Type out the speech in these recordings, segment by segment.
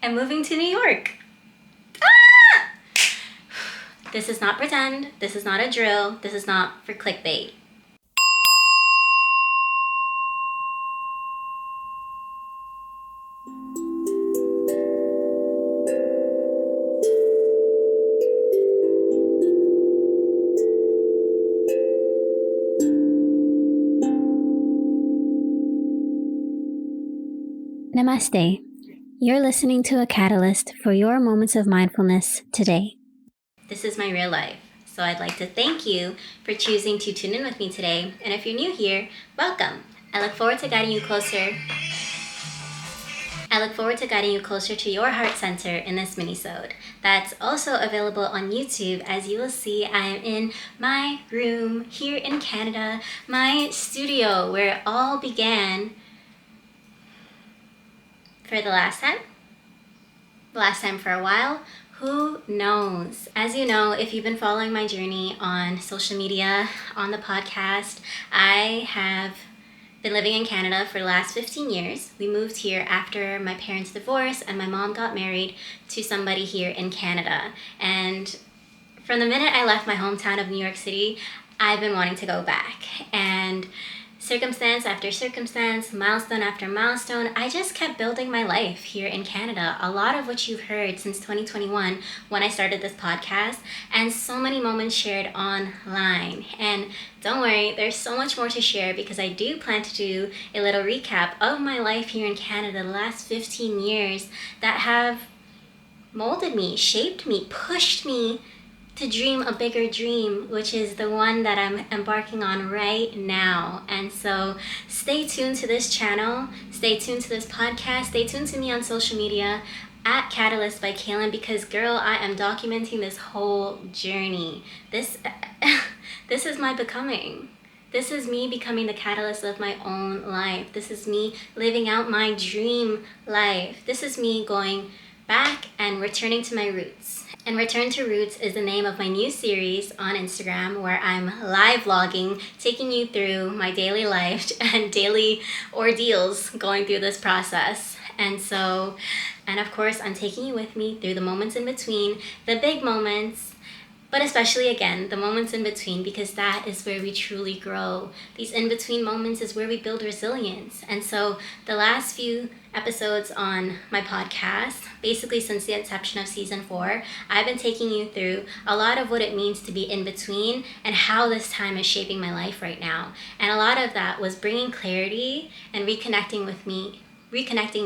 I'm moving to New York. Ah! This is not pretend. This is not a drill. This is not for clickbait. Namaste. You're listening to a catalyst for your moments of mindfulness today. This is my real life, so I'd like to thank you for choosing to tune in with me today. And if you're new here, welcome. I look forward to guiding you closer to your heart center in this mini-sode. That's also available on YouTube. As you will see, I am in my room here in Canada, my studio where it all began for the last time for a while, who knows? As you know, if you've been following my journey on social media, on the podcast, I have been living in Canada for the last 15 years. We moved here after my parents' divorce and my mom got married to somebody here in Canada. And from the minute I left my hometown of New York City, I've been wanting to go back. And circumstance after circumstance, milestone after milestone, I just kept building my life here in Canada. A lot of what you've heard since 2021 when I started this podcast, and so many moments shared online. And don't worry, there's so much more to share because I do plan to do a little recap of my life here in Canada the last 15 years that have molded me, shaped me, pushed me to dream a bigger dream, which is the one that I'm embarking on right now. And so stay tuned to this channel, stay tuned to this podcast, stay tuned to me on social media at Catalyst by Kaylin, because girl, I am documenting this whole journey. This is my becoming. This is me becoming the catalyst of my own life. This is me living out my dream life. This is me going back and returning to my roots. And Return to Roots is the name of my new series on Instagram, where I'm live vlogging, taking you through my daily life and daily ordeals going through this process. And of course, I'm taking you with me through the moments in between, the big moments, but especially, again, the moments in between, because that is where we truly grow. These in-between moments is where we build resilience. And so the last few episodes on my podcast, basically since the inception of season 4, I've been taking you through a lot of what it means to be in between and how this time is shaping my life right now. And a lot of that was bringing clarity and reconnecting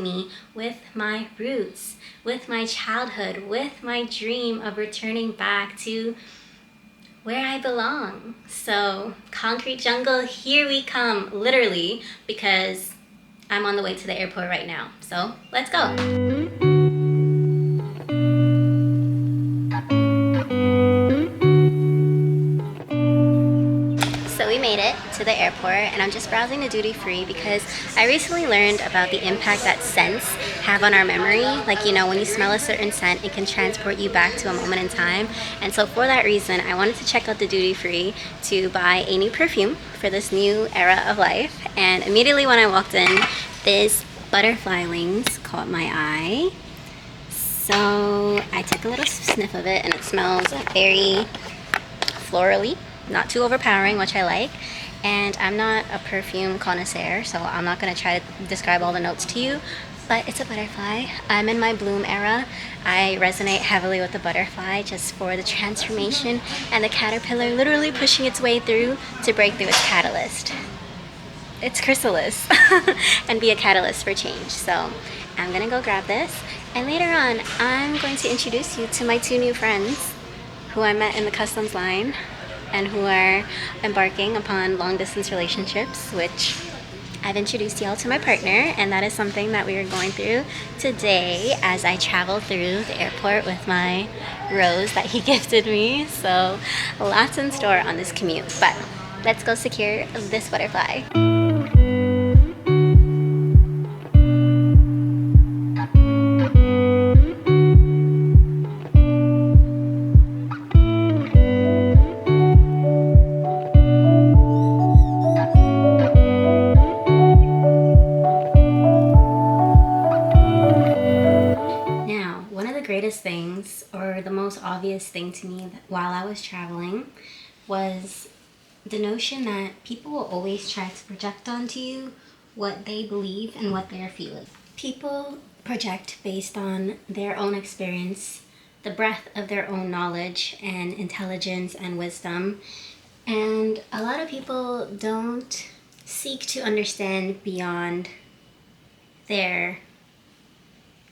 me with my roots, with my childhood, with my dream of returning back to where I belong. So, concrete jungle, here we come, literally, because I'm on the way to the airport right now. So, let's go. So we made it to the airport, and I'm just browsing the duty free because I recently learned about the impact that scents have on our memory. Like, when you smell a certain scent, it can transport you back to a moment in time. And so for that reason, I wanted to check out the duty free to buy a new perfume for this new era of life. And immediately when I walked in, this butterfly wings caught my eye. So I took a little sniff of it, and it smells very florally. Not too overpowering, which I like. And I'm not a perfume connoisseur, so I'm not going to try to describe all the notes to you, but it's a butterfly. I'm in my bloom era. I resonate heavily with the butterfly just for the transformation and the caterpillar literally pushing its way through to break through its catalyst. Its chrysalis and be a catalyst for change. So I'm going to go grab this, and later on I'm going to introduce you to my 2 new friends who I met in the customs line and who are embarking upon long-distance relationships, which I've introduced y'all to my partner, and that is something that we are going through today as I travel through the airport with my rose that he gifted me. So lots in store on this commute, but let's go secure this butterfly. the most obvious thing to me while I was traveling was the notion that people will always try to project onto you what they believe and what they're feeling. People project based on their own experience, the breadth of their own knowledge and intelligence and wisdom. And a lot of people don't seek to understand beyond their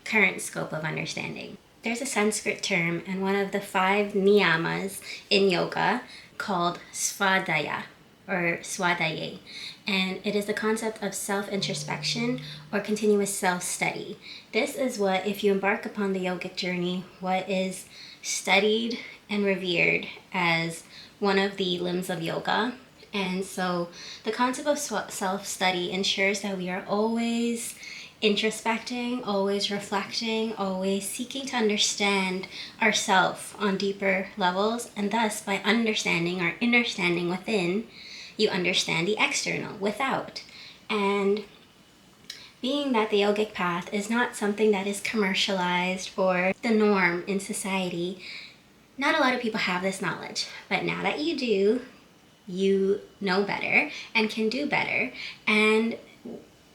current scope of understanding. There's a Sanskrit term and one of the 5 niyamas in yoga called Svadhyaya or Svadhyaya, and it is the concept of self-introspection or continuous self-study. This is what, if you embark upon the yogic journey, what is studied and revered as one of the limbs of yoga. And so the concept of self-study ensures that we are always introspecting, always reflecting, always seeking to understand ourselves on deeper levels, and thus by understanding our inner standing within, you understand the external without. And being that the yogic path is not something that is commercialized or the norm in society, not a lot of people have this knowledge. But now that you do, you know better and can do better. And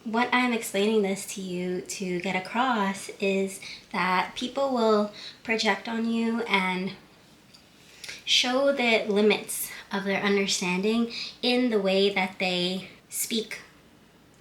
what I'm explaining this to you to get across is that people will project on you and show the limits of their understanding in the way that they speak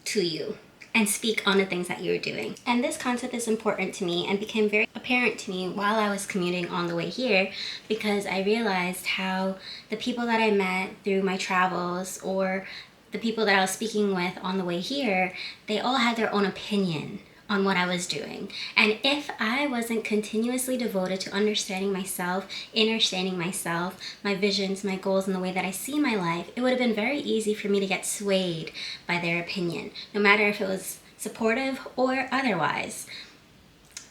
to you and speak on the things that you're doing. And this concept is important to me and became very apparent to me while I was commuting on the way here, because I realized how the people that I met through my travels or the people that I was speaking with on the way here, they all had their own opinion on what I was doing. And if I wasn't continuously devoted to understanding myself, understanding myself, my visions, my goals, and the way that I see my life, it would have been very easy for me to get swayed by their opinion, no matter if it was supportive or otherwise.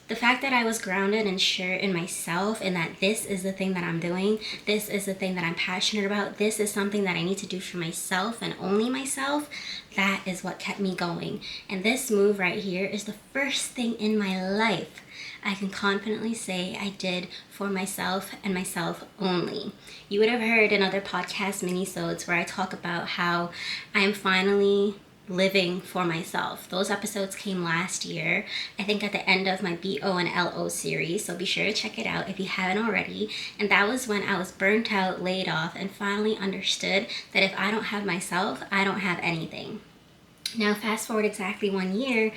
The fact that I was grounded and sure in myself and that this is the thing that I'm doing, this is the thing that I'm passionate about, this is something that I need to do for myself and only myself, that is what kept me going. And this move right here is the first thing in my life I can confidently say I did for myself and myself only. You would have heard in other podcast mini-sodes where I talk about how I'm finally living for myself. Those episodes came last year, I think at the end of my BO and LO series, so be sure to check it out if you haven't already. And that was when I was burnt out, laid off, and finally understood that if I don't have myself, I don't have anything. Now fast forward exactly 1 year,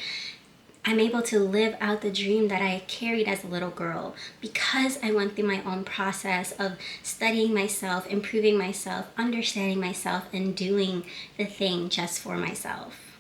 I'm able to live out the dream that I carried as a little girl because I went through my own process of studying myself, improving myself, understanding myself, and doing the thing just for myself.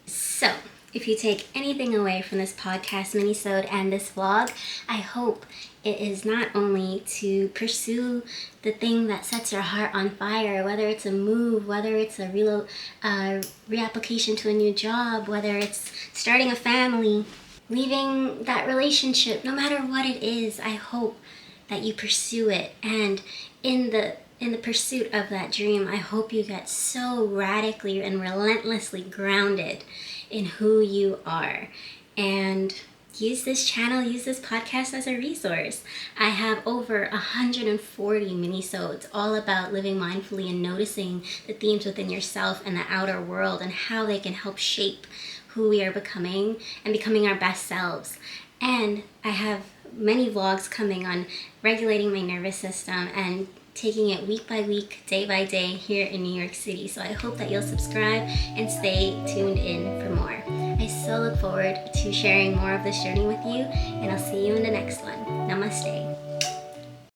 So, if you take anything away from this podcast mini-sode and this vlog, I hope it is not only to pursue the thing that sets your heart on fire, whether it's a move, whether it's a reapplication to a new job, whether it's starting a family, leaving that relationship, no matter what it is, I hope that you pursue it. And in the pursuit of that dream, I hope you get so radically and relentlessly grounded in who you are. And use this channel, use this podcast as a resource. I have over 140 mini-sodes all about living mindfully and noticing the themes within yourself and the outer world and how they can help shape who we are becoming and becoming our best selves. And I have many vlogs coming on regulating my nervous system and taking it week by week, day by day here in New York City. So I hope that you'll subscribe and stay tuned in for more. I so look forward to sharing more of this journey with you, and I'll see you in the next one. Namaste.